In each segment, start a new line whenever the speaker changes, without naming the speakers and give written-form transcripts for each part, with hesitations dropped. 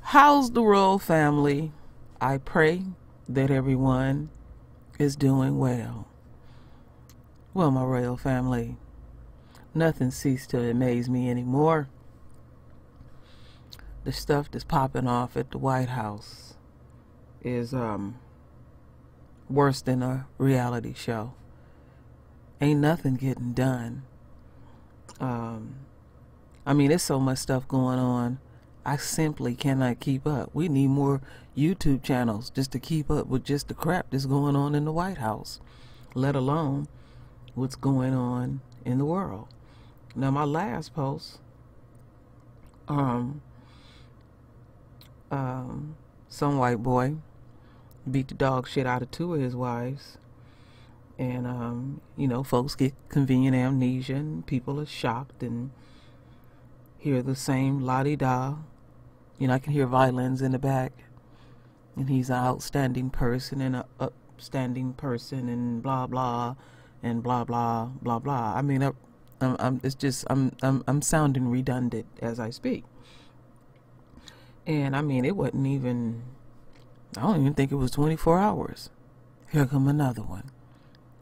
How's the royal family? I pray that everyone is doing well. Well, my royal family, nothing ceases to amaze me anymore. The stuff that's popping off at the White House is worse than a reality show. Ain't nothing getting done. I mean, there's so much stuff going on. I simply cannot keep up. We need more YouTube channels just to keep up with just the crap that's going on in the White House, let alone what's going on in the world. Now, my last post, some white boy beat the dog shit out of 2 of his wives. And, you know, folks get convenient amnesia and people are shocked and hear the same la-di-da. You know, I can hear violins in the back. And he's an outstanding person and an upstanding person and blah, blah, and blah, blah, blah, blah. I mean, I'm sounding redundant as I speak. And, I mean, it wasn't even, I don't even think it was 24 hours. Here come another one.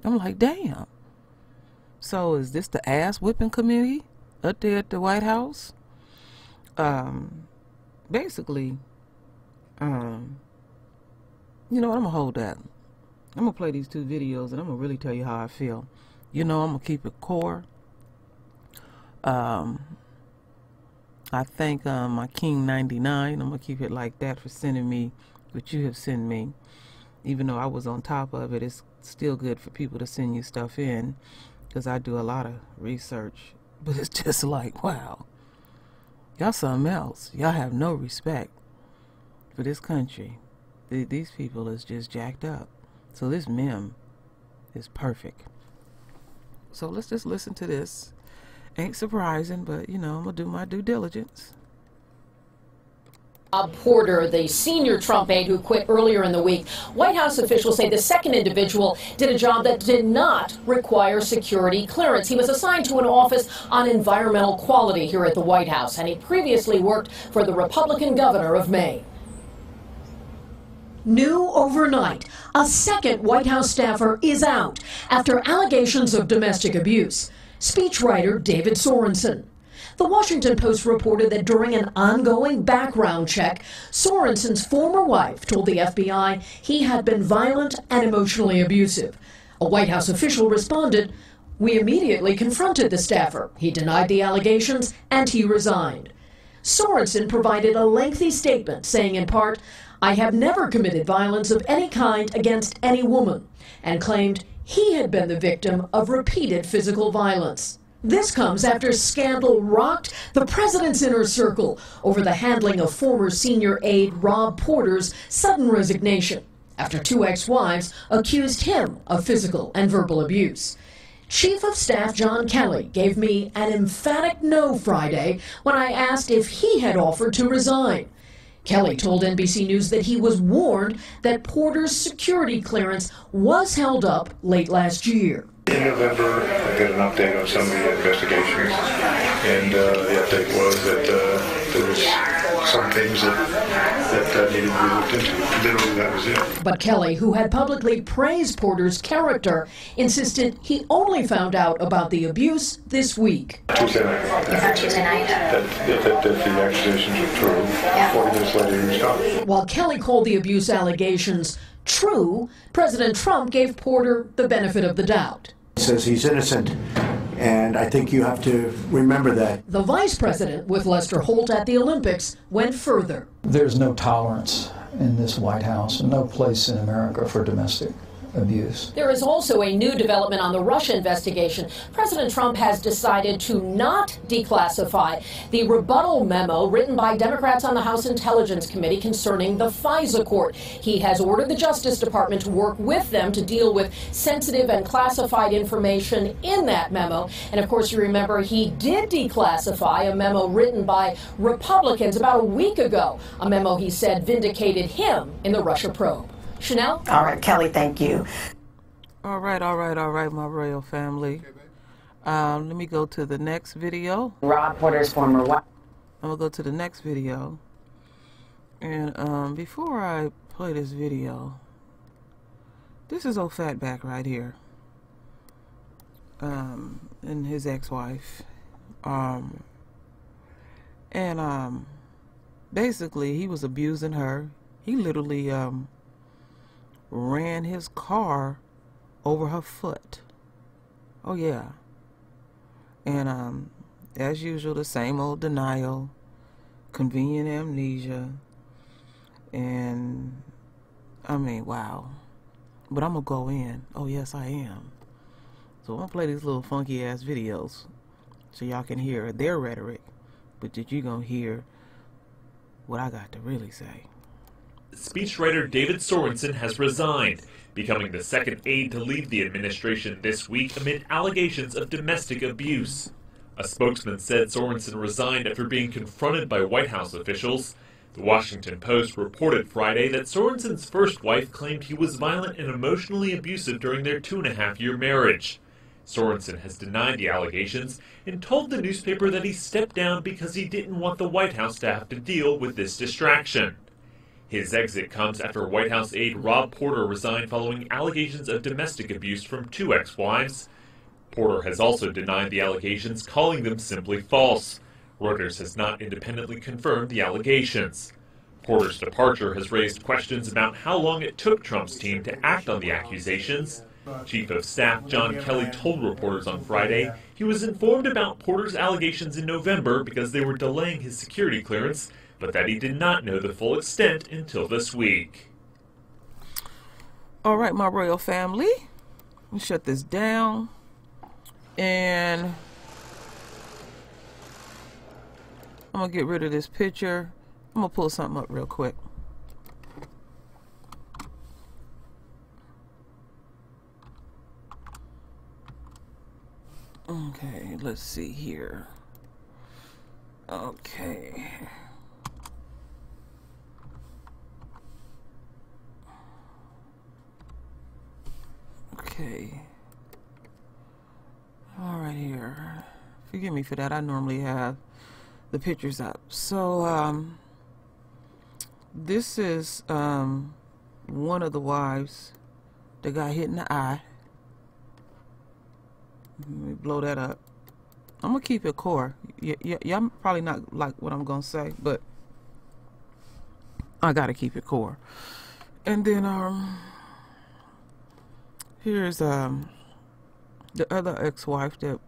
I'm like, damn. So is this the ass whipping community up there at the White House? Basically, you know what, I'm gonna hold that. I'm gonna play these 2 videos and I'm gonna really tell you how I feel. You know, I'm gonna keep it core. I thank my King 99. I'm gonna keep it like that for sending me what you have sent me. Even though I was on top of it, it's still good for people to send you stuff in, because I do a lot of research. But it's just like, wow, y'all something else. Y'all have no respect for this country. These people is just jacked up. So this meme is perfect. So let's just listen to this. Ain't surprising, but you know, I'm gonna do my due diligence.
Rob Porter, the senior Trump aide who quit earlier in the week. White House officials say the second individual did a job that did not require security clearance. He was assigned to an office on environmental quality here at the White House, and he previously worked for the Republican governor of Maine. New overnight, a second White House staffer is out after allegations of domestic abuse. Speechwriter David Sorensen. The Washington Post reported that during an ongoing background check, Sorensen's former wife told the FBI he had been violent and emotionally abusive. A White House official responded, "We immediately confronted the staffer. He denied the allegations and he resigned." Sorensen provided a lengthy statement saying in part, "I have never committed violence of any kind against any woman," and claimed he had been the victim of repeated physical violence. This comes after scandal rocked the president's inner circle over the handling of former senior aide Rob Porter's sudden resignation after 2 ex-wives accused him of physical and verbal abuse. Chief of Staff John Kelly gave me an emphatic no Friday when I asked if he had offered to resign. Kelly told NBC News that he was warned that Porter's security clearance was held up late last year.
In November, I got an update on some of the investigations, and the update was that there was some things that needed to be looked into. Literally, that was it.
But Kelly, who had publicly praised Porter's character, insisted he only found out about the abuse this week.
Tuesday night.
Is that Tuesday night?
That the accusations were true.
Yeah.
40 minutes later, he was gone.
While Kelly called the abuse allegations true, President Trump gave Porter the benefit of the doubt.
He says he's innocent, and I think you have to remember that.
The vice president, with Lester Holt at the Olympics, went further.
There's no tolerance in this White House and no place in America for domestic abuse.
There is also a new development on the Russia investigation. President Trump has decided to not declassify the rebuttal memo written by Democrats on the House Intelligence Committee concerning the FISA court. He has ordered the Justice Department to work with them to deal with sensitive and classified information in that memo. And of course, you remember he did declassify a memo written by Republicans about a week ago, a memo he said vindicated him in the Russia probe. Chanel?
All right, Kelly, thank you.
All right, my royal family. Let me go to the next video.
Rob Porter's former wife.
I'm going to go to the next video. And before I play this video, this is old Fatback right here, and his ex-wife, and basically he was abusing her. He literally ran his car over her foot. Oh yeah. And as usual, the same old denial, convenient amnesia, and I mean, wow. But I'm gonna go in. Oh yes, I am. So I'm gonna play these little funky ass videos so y'all can hear their rhetoric, but that you gonna hear what I got to really say.
Speechwriter David Sorensen has resigned, becoming the second aide to leave the administration this week amid allegations of domestic abuse. A spokesman said Sorensen resigned after being confronted by White House officials. The Washington Post reported Friday that Sorensen's first wife claimed he was violent and emotionally abusive during their 2.5-year marriage. Sorensen has denied the allegations and told the newspaper that he stepped down because he didn't want the White House to have to deal with this distraction. His exit comes after White House aide Rob Porter resigned following allegations of domestic abuse from 2 ex-wives. Porter has also denied the allegations, calling them simply false. Reuters has not independently confirmed the allegations. Porter's departure has raised questions about how long it took Trump's team to act on the accusations. Chief of Staff John Kelly told reporters on Friday he was informed about Porter's allegations in November because they were delaying his security clearance, but that he did not know the full extent until this week.
All right, my royal family, let me shut this down, and I'm gonna get rid of this picture. I'm gonna pull something up real quick. Okay, let's see here. Okay. Okay. All right here. Forgive me for that. I normally have the pictures up. So, this is one of the wives that got hit in the eye. Let me blow that up. I'm gonna keep it core. Y'all probably not like what I'm gonna say, but I gotta keep it core. And then here's the other ex-wife that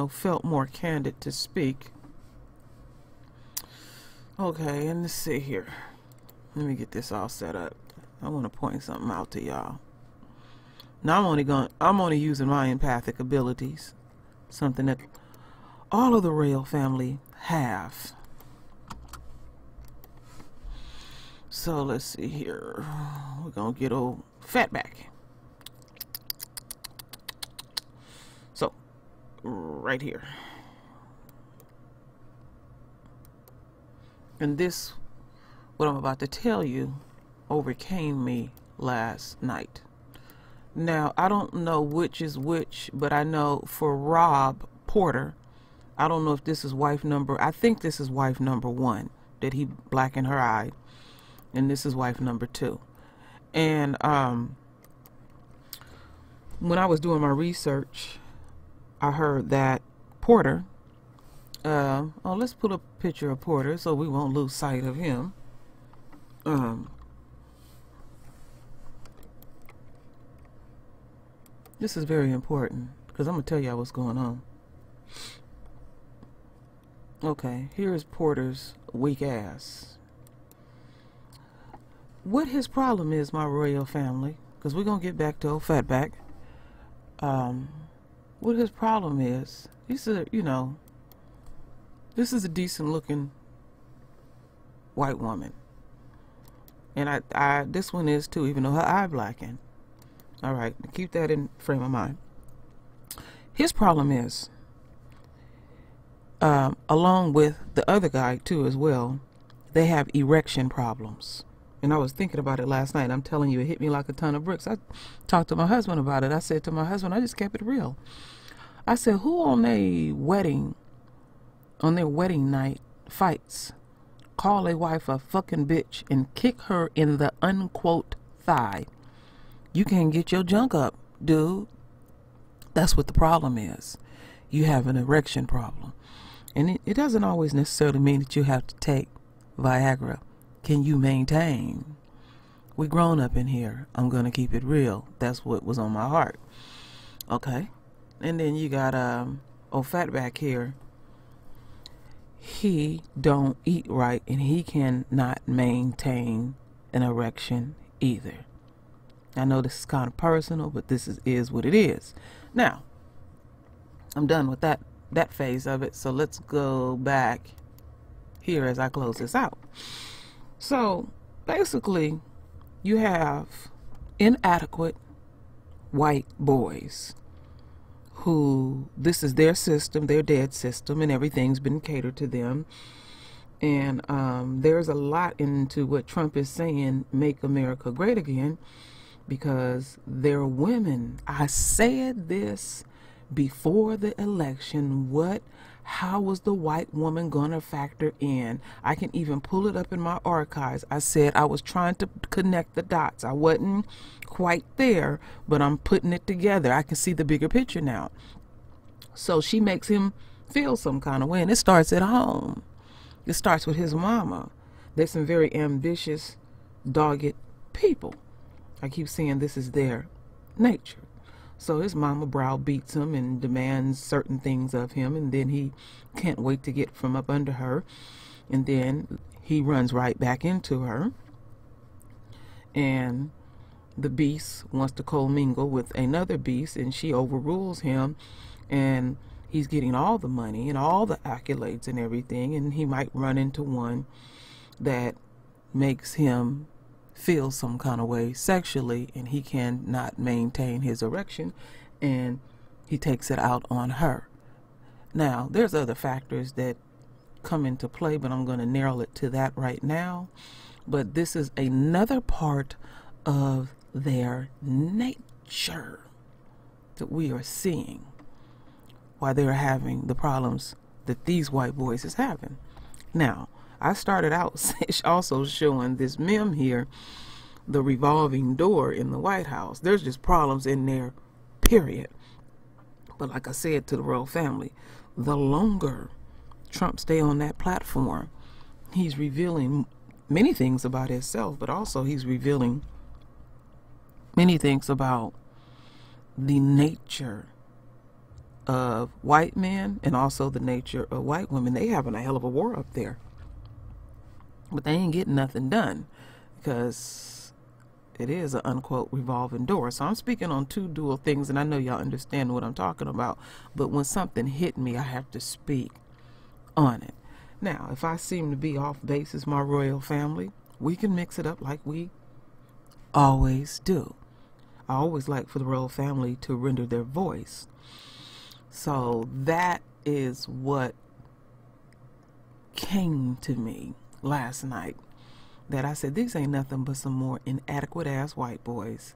felt more candid to speak. Okay, and let's see here. Let me get this all set up. I want to point something out to y'all. Now I'm only using my empathic abilities, something that all of the royal family have. So let's see here. We're gonna get old Fatback. So right here. And this, what I'm about to tell you, overcame me last night. Now, I don't know which is which, but I know for Rob Porter, I don't know if this is wife number, I think this is wife number 1, that he blackened her eye, and this is wife number 2. And when I was doing my research, I heard that Porter, let's put a picture of Porter so we won't lose sight of him. This is very important because I'm gonna tell y'all what's going on. Okay, here's Porter's weak ass. What his problem is, my royal family, because we're gonna get back to old Fatback. What his problem is, he's a, this is a decent looking white woman, and this one is too, even though her eye blackened. All right, keep that in frame of mind. His problem is, along with the other guy too as well, they have erection problems. And I was thinking about it last night. I'm telling you, it hit me like a ton of bricks. I talked to my husband about it. I said to my husband, I just kept it real. I said, who on their wedding night fights call a wife a fucking bitch and kick her in the unquote thigh, you can't get your junk up, dude. That's what the problem is. You have an erection problem. And it doesn't always necessarily mean that you have to take Viagra. Can you maintain? We grown up in here. I'm going to keep it real. That's what was on my heart. Okay. And then you got old fatback here. He don't eat right, and he cannot maintain an erection either. I know this is kind of personal, but this is what it is. Now, I'm done with that phase of it, so let's go back here as I close this out. So basically, you have inadequate white boys who, this is their system, their dead system, and everything's been catered to them. And there's a lot into what Trump is saying, make America great again, because they're women. I said this before the election. How was the white woman gonna factor in? I can even pull it up in my archives. I said I was trying to connect the dots. I wasn't quite there, but I'm putting it together. I can see the bigger picture now. So she makes him feel some kind of way, and it starts at home. It starts with his mama. There's some very ambitious, dogged people. I keep saying this is their nature. So his mama browbeats him and demands certain things of him, and then he can't wait to get from up under her, and then he runs right back into her, and the beast wants to commingle with another beast, and she overrules him, and he's getting all the money and all the accolades and everything, and he might run into one that makes him feel some kind of way sexually, and he cannot maintain his erection, and he takes it out on her. Now, there's other factors that come into play, but I'm going to narrow it to that right now. But this is another part of their nature that we are seeing, why they're having the problems that these white boys is having. Now, I started out also showing this meme here, the revolving door in the White House. There's just problems in there, period. But like I said to the royal family, the longer Trump stay on that platform, he's revealing many things about himself, but also he's revealing many things about the nature of white men and also the nature of white women. They having a hell of a war up there. But they ain't getting nothing done because it is an unquote revolving door. So I'm speaking on two dual things, and I know y'all understand what I'm talking about. But when something hit me, I have to speak on it. Now, if I seem to be off base as my royal family, we can mix it up like we always do. I always like for the royal family to render their voice. So that is what came to me last night, that I said these ain't nothing but some more inadequate ass white boys.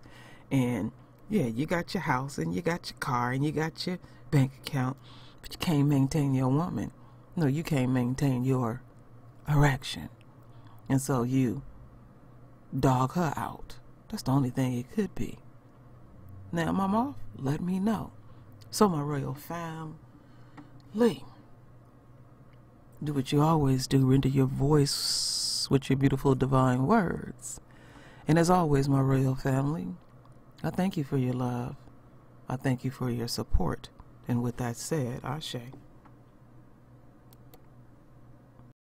And yeah, you got your house and you got your car and you got your bank account, but you can't maintain your woman. No, you can't maintain your erection, and so you dog her out. That's the only thing it could be. Now, mama, let me know. So my royal family, do what you always do, render your voice with your beautiful divine words. And as always, my royal family, I thank you for your love. I thank you for your support. And with that said, Ashe.